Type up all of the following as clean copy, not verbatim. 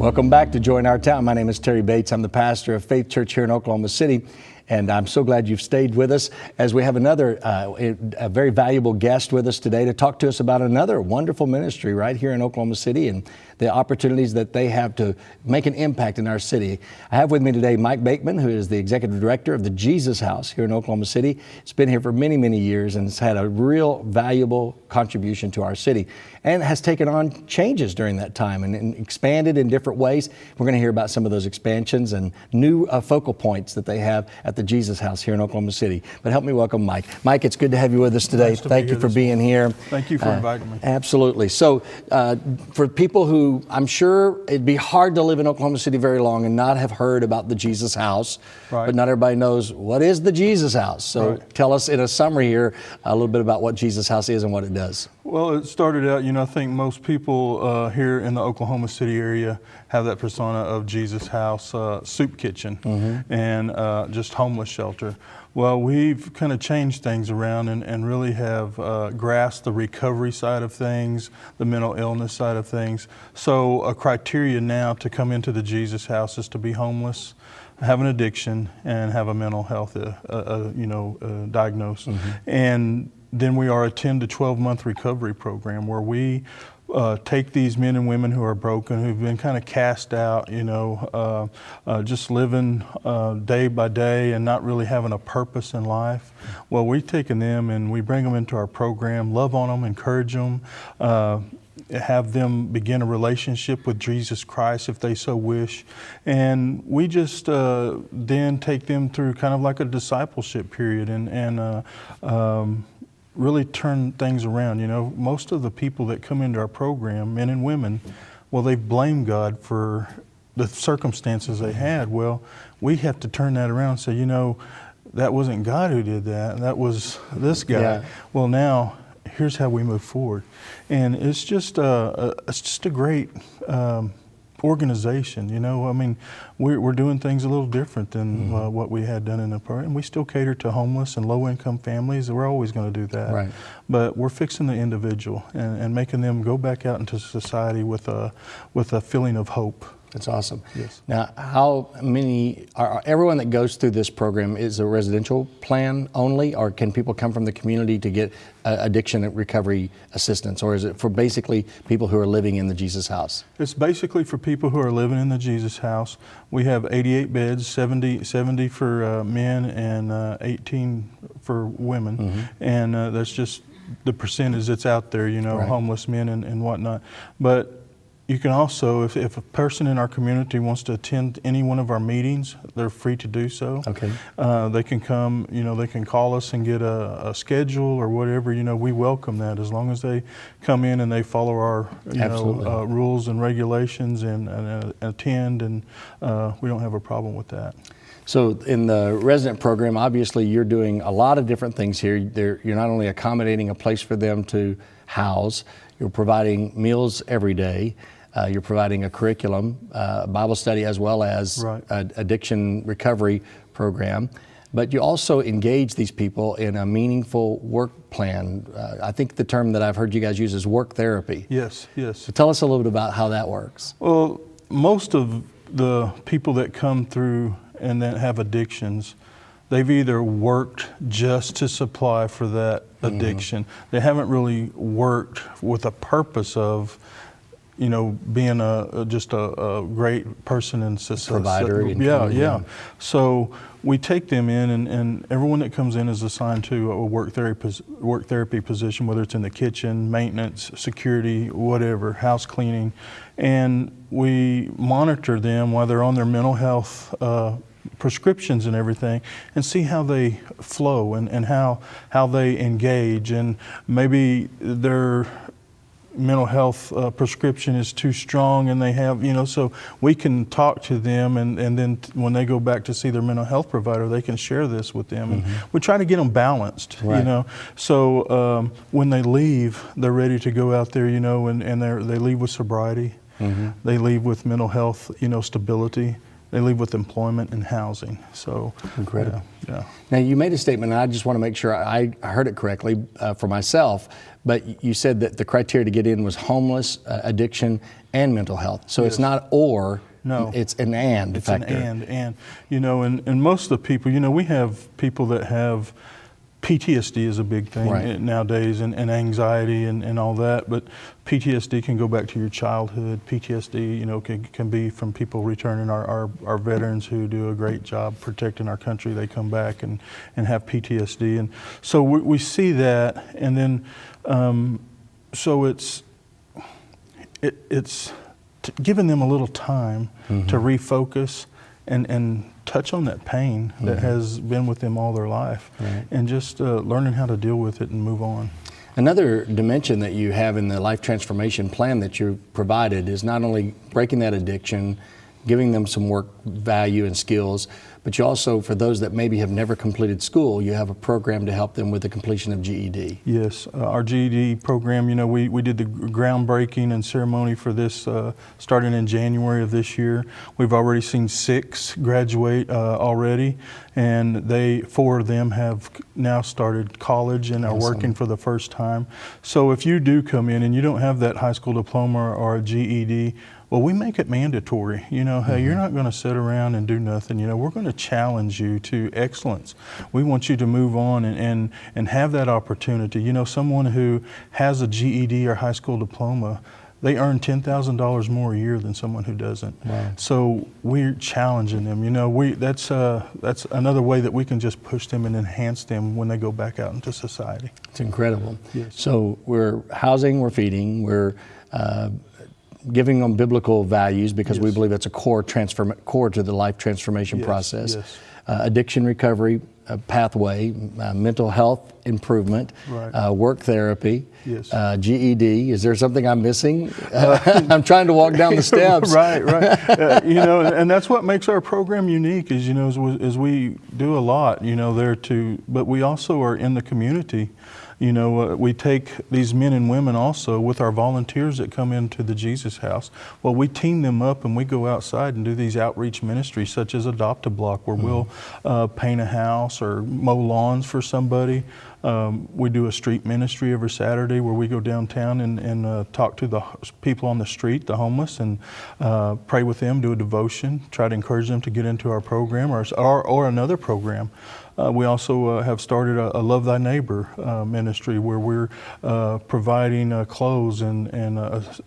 Welcome back to Join Our Town. My name is Terry Bates. I'm the pastor of Faith Church here in Oklahoma City. And I'm so glad you've stayed with us as we have another a very valuable guest with us today to talk to us about another wonderful ministry right here in Oklahoma City and the opportunities that they have to make an impact in our city. I have with me today Mike Bateman, who is the executive director of the Jesus House here in Oklahoma City. It's been here for many, many years and it's had a real valuable contribution to our city and has taken on changes during that time and expanded in different ways. We're going to hear about some of those expansions and new focal points that they have at the Jesus House here in Oklahoma City. But help me welcome Mike. Mike, it's good to have you with us today. Thank you for being here. Thank you for inviting me. Absolutely. So for people who, I'm sure it'd be hard to live in Oklahoma City very long and not have heard about the Jesus House, but not everybody knows what is the Jesus House. So tell us in a summary here a little bit about what Jesus House is and what it does. Well, it started out, I think most people here in the Oklahoma City area have that persona of Jesus House, soup kitchen, and just homeless shelter. Well, we've kind of changed things around and really have grasped the recovery side of things, the mental illness side of things. So a criteria now to come into the Jesus House is to be homeless, have an addiction, and have a mental health diagnosis. And then we are a 10 to 12 month recovery program where we take these men and women who are broken, who've been kind of cast out, just living day by day and not really having a purpose in life. Well, we've taken them and we bring them into our program, love on them, encourage them, have them begin a relationship with Jesus Christ if they so wish. And we just then take them through kind of like a discipleship period and really turn things around. Most of the people that come into our program, men and women, well, they've blamed God for the circumstances they had. Well, we have to turn that around and say, that wasn't God who did that. That was this guy. Yeah. Well, now here's how we move forward. And it's just a great organization. I mean, we're doing things a little different than what we had done in the program. We still cater to homeless and low-income families. We're always going to do that. Right. But we're fixing the individual and making them go back out into society with a feeling of hope. That's awesome. Yes. Now, how many, everyone that goes through this program is a residential plan only, or can people come from the community to get addiction and recovery assistance, or is it for basically people who are living in the Jesus House? It's basically for people who are living in the Jesus House. We have 88 beds, 70 for men and 18 for women, and that's just the percentage that's out there, homeless men and whatnot. But you can also, if a person in our community wants to attend any one of our meetings, they're free to do so. Okay. They can come, they can call us and get a schedule or whatever. We welcome that as long as they come in and they follow our rules and regulations and attend, and we don't have a problem with that. So in the resident program, obviously you're doing a lot of different things here. You're not only accommodating a place for them to house, you're providing meals every day. You're providing a curriculum, Bible study, as well as addiction recovery program. But you also engage these people in a meaningful work plan. I think the term that I've heard you guys use is work therapy. Yes, yes. So tell us a little bit about how that works. Well, most of the people that come through and that have addictions, they've either worked just to supply for that addiction. They haven't really worked with a purpose of being just a great person in society. Provider. Yeah. So we take them in, and everyone that comes in is assigned to a work therapy position, whether it's in the kitchen, maintenance, security, whatever, house cleaning, and we monitor them while they're on their mental health prescriptions and everything, and see how they flow and how they engage, and maybe their mental health prescription is too strong and they have, so we can talk to them and then when they go back to see their mental health provider, they can share this with them. And we try to get them balanced, So when they leave, they're ready to go out there, and they leave with sobriety. They leave with mental health, stability. they leave with employment and housing. So Incredible. Yeah. Now, you made a statement, and I just want to make sure I heard it correctly for myself, but you said that the criteria to get in was homeless, addiction, and mental health. So it's not or, no, it's an and it's factor. an and, you know, and most of the people, you know, we have people that have PTSD is a big thing nowadays, and anxiety and all that. But PTSD can go back to your childhood. PTSD, you know, can be from people returning. Our veterans who do a great job protecting our country, they come back and have PTSD. And so we see that, and then so it's giving them a little time to refocus and touch on that pain that has been with them all their life, and just learning how to deal with it and move on. Another dimension that you have in the life transformation plan that you provided is not only breaking that addiction, giving them some work value and skills, but you also, for those that maybe have never completed school, you have a program to help them with the completion of GED. Yes, our GED program, you know, we did the groundbreaking and ceremony for this starting in January of this year. We've already seen 6 graduate already, and 4 of them have now started college and are working for the first time. So if you do come in and you don't have that high school diploma or a GED, well, we make it mandatory. You know, hey, you're not going to sit around and do nothing. You know, we're going to challenge you to excellence. We want you to move on and have that opportunity. You know, someone who has a GED or high school diploma, they earn $10,000 more a year than someone who doesn't. Wow. So we're challenging them. You know, that's another way that we can just push them and enhance them when they go back out into society. It's incredible. Yes. So we're housing, we're feeding, we're giving them biblical values because we believe it's a core to the life transformation process. Yes. Addiction recovery pathway, mental health improvement, work therapy, GED. Is there something I'm missing? I'm trying to walk down the steps. Right. You know, and that's what makes our program unique. Is, you know, as we do a lot, you know, but we also are in the community. You know, we take these men and women also with our volunteers that come into the Jesus House. Well, we team them up and we go outside and do these outreach ministries such as Adopt a Block, where we'll paint a house or mow lawns for somebody. We do a street ministry every Saturday where we go downtown and talk to the people on the street, the homeless, and pray with them, do a devotion, try to encourage them to get into our program or another program. We also have started a Love Thy Neighbor ministry where we're providing clothes and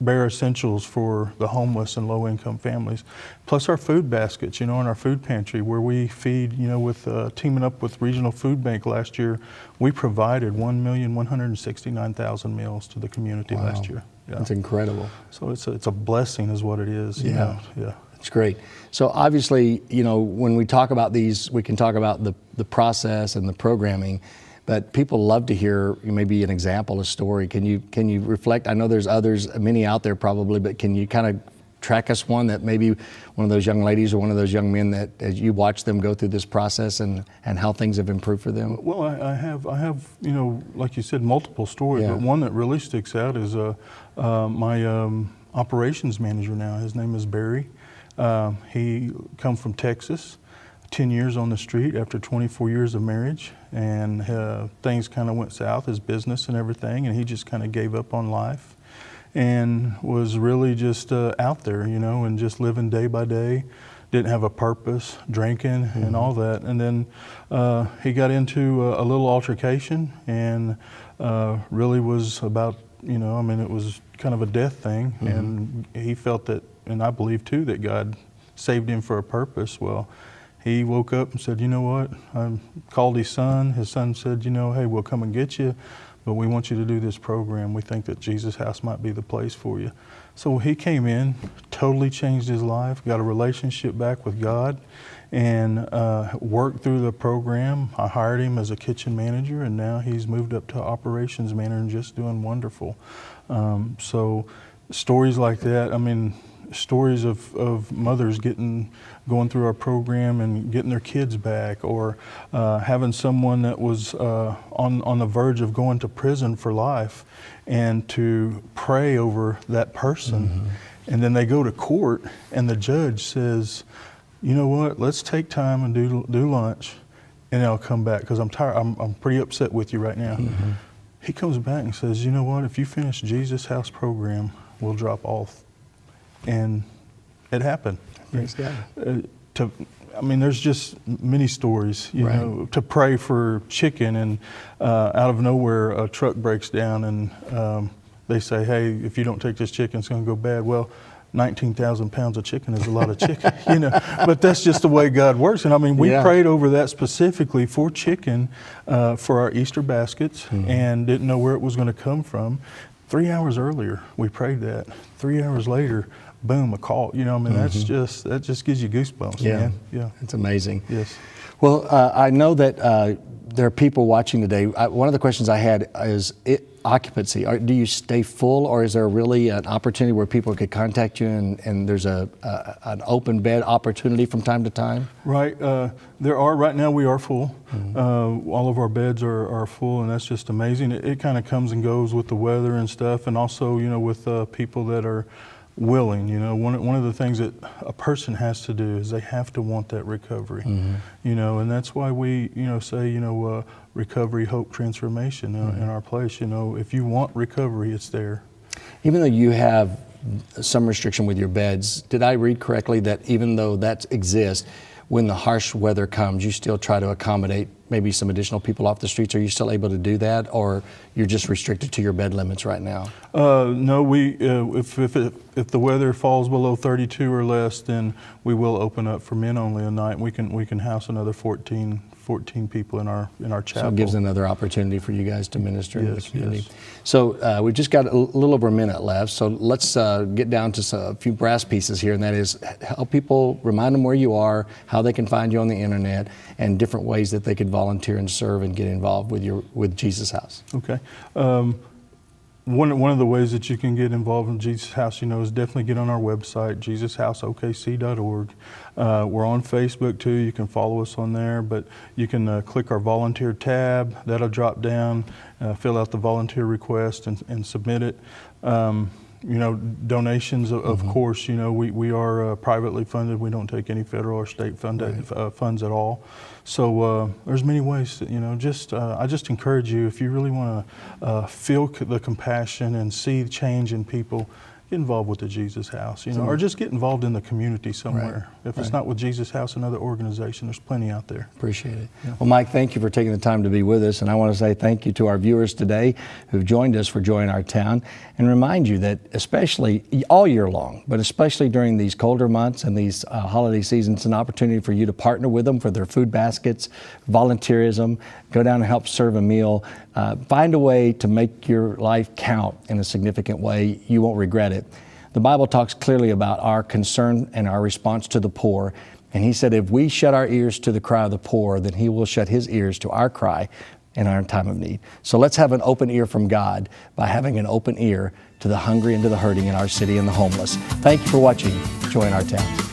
bare essentials for the homeless and low-income families. Plus our food baskets, you know, in our food pantry where we feed, you know, with teaming up with Regional Food Bank last year, we provided 1,169,000 meals to the community last year. Yeah. That's incredible. So it's a blessing is what it is. You know? Yeah. It's great. So obviously, you know, when we talk about these, we can talk about the process and the programming, but people love to hear maybe an example, a story. Can you reflect? I know there's many out there probably, but can you kind of track us one that maybe one of those young ladies or one of those young men that as you watch them go through this process and how things have improved for them? Well, I have, you know, like you said, multiple stories, but one that really sticks out is my operations manager now. His name is Barry. He come from Texas, 10 years on the street after 24 years of marriage, and things kind of went south, his business and everything, and he just kind of gave up on life and was really just out there, you know, and just living day by day, didn't have a purpose, drinking and all that. And then he got into a little altercation and really was about, you know, I mean, it was kind of a death thing, and he felt that, and I believe too, that God saved him for a purpose. Well, he woke up and said, you know what, I called his son. His son said, you know, hey, we'll come and get you, but we want you to do this program. We think that Jesus House might be the place for you. So he came in, totally changed his life, got a relationship back with God, and worked through the program. I hired him as a kitchen manager, and now he's moved up to operations manager and just doing wonderful. So stories like that, I mean, stories of mothers going through our program and getting their kids back, or having someone that was on the verge of going to prison for life, and to pray over that person. And then they go to court and the judge says, you know what, let's take time and do lunch, and then I'll come back because I'm tired. I'm pretty upset with you right now. He comes back and says, you know what, if you finish Jesus House program, we'll drop off. And it happened. Praise God. There's just many stories, you Right. know, to pray for chicken, and out of nowhere a truck breaks down, and they say, hey, if you don't take this chicken, it's going to go bad. Well, 19,000 pounds of chicken is a lot of chicken, you know, but that's just the way God works. And I mean, we prayed over that specifically for chicken for our Easter baskets, and didn't know where it was going to come from. 3 hours earlier, we prayed that. 3 hours later, boom, a call. You know, I mean, that just gives you goosebumps, man. Yeah. It's amazing. Yes. Well, I know that there are people watching today. One of the questions I had is occupancy. Do you stay full, or is there really an opportunity where people could contact you and there's an open bed opportunity from time to time? Right. There are, right now we are full. All of our beds are full, and that's just amazing. It kind of comes and goes with the weather and stuff, and also, you know, with people that are willing. You know, one of the things that a person has to do is they have to want that recovery. You know, and that's why we, you know, say, you know, recovery, hope, transformation in our place. You know, if you want recovery, it's there. Even though you have some restriction with your beds, did I read correctly that even though that exists, when the harsh weather comes, you still try to accommodate maybe some additional people off the streets? Are you still able to do that, or you're just restricted to your bed limits right now? No, we if the weather falls below 32 or less, then we will open up for men only a night. We can house another 14 people in our chapel. So it gives another opportunity for you guys to minister in the community. Yes. So we've just got a little over a minute left. So let's get down to a few brass pieces here, and that is help people, remind them where you are, how they can find you on the internet, and different ways that they could volunteer and serve and get involved with Jesus House. Okay. One of the ways that you can get involved in Jesus House, you know, is definitely get on our website, jesushouseokc.org. We're on Facebook too. You can follow us on there, but you can click our volunteer tab. That'll drop down, fill out the volunteer request and submit it. You know, donations, of course, you know, we are privately funded. We don't take any federal or state funds at all. So there's many ways that, you know, I just encourage you, if you really want to feel the compassion and see change in people, get involved with the Jesus House, you know, or just get involved in the community somewhere. If it's not with Jesus House, another organization, there's plenty out there. Appreciate it. Yeah. Well, Mike, thank you for taking the time to be with us. And I want to say thank you to our viewers today who've joined us for Joy in Our Town, and remind you that especially all year long, but especially during these colder months and these holiday seasons, it's an opportunity for you to partner with them for their food baskets, volunteerism, go down and help serve a meal. Find a way to make your life count in a significant way. You won't regret it. The Bible talks clearly about our concern and our response to the poor. And he said, if we shut our ears to the cry of the poor, then he will shut his ears to our cry in our time of need. So let's have an open ear from God by having an open ear to the hungry and to the hurting in our city and the homeless. Thank you for watching Joy in Our Town.